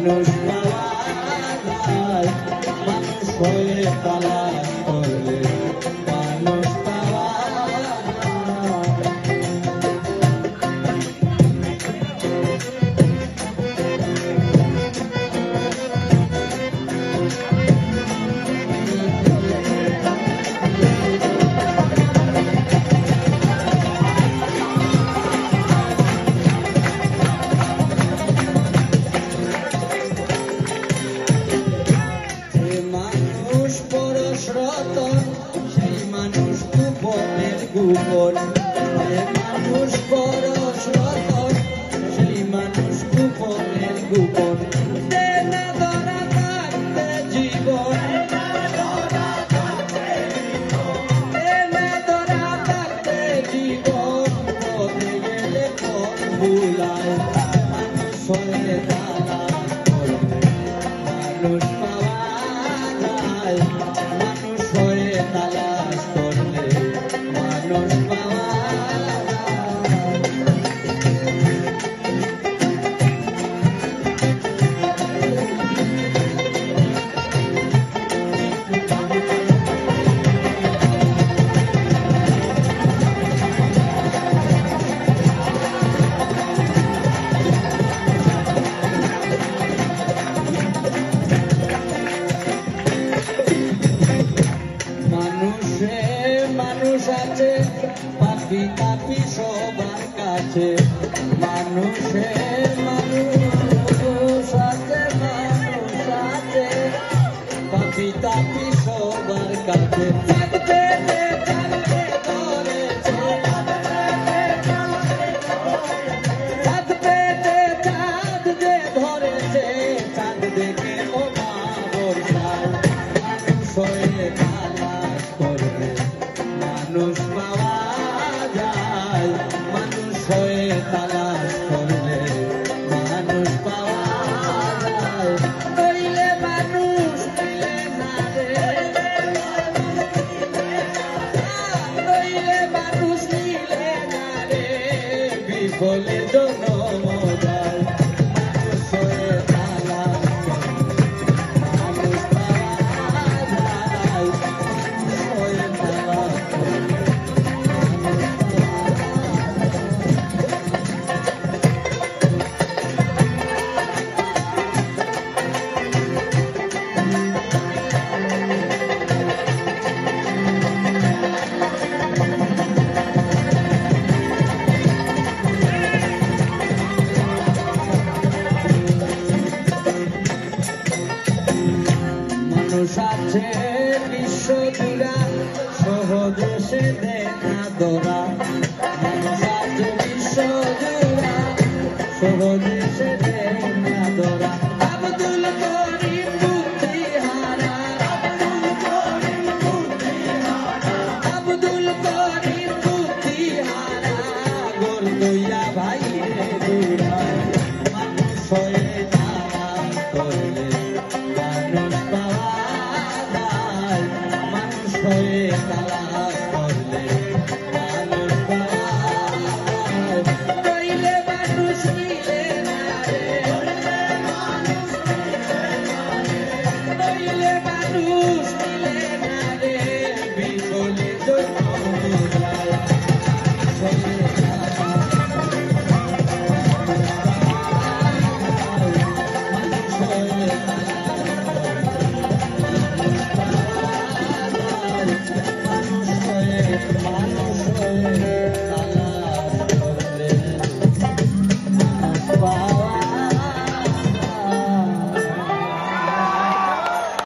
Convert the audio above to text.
মানুষ পাওয়া যায়, মানুষ হয়ে তালাশ করলে মানুষ পাওয়া গোপন মানুষ বড় রতন, সেই মানুষ গোপনের গোপন দেনা ধরা থাকতে জীবন, দেনা ধরা থাকতে জীবন, পথে গেলে পথ ভুলায় মানুষ হয়ে তালাশ করলে মানুষ পাওয়া যায়, মানুষ হয়ে তালাশ করলে মানুষ পাওয়া মানুষ আছে পাপি তাপি সবার কাছে, মানুষের মানুষ আছে পাপি তাপি সবার কাছে, ধরেছে চাঁদ দেখে ও মা বর্ষায় মানুষ হয়ে তালাশ করবে মানুষ পাওয়া যায়, মানুষ হয়ে তালাশ করলে মানুষ পাওয়া যায়, নইলে মানুষ মিলে না রে, নইলে মানুষ মিলে না রে, বিফলে জন্ম যায় মানুষ হয়ে তালাশ করলে মানুষ পাওয়া যায়, মানুষ হয়ে তালাশ করলে মানুষ আছে বিশ্বজুড়া সহজে সে দেখা ধরা, মানুষ আছে বিশ্বজুড়া সহজে সে দেখা ধরা, আব্দুল করিম বুদ্ধিহারা, আব্দুল করিম বুদ্ধিহারা, গোল লইয়া ভাই রে দূরা মানুষ হয়ে তালাশ করে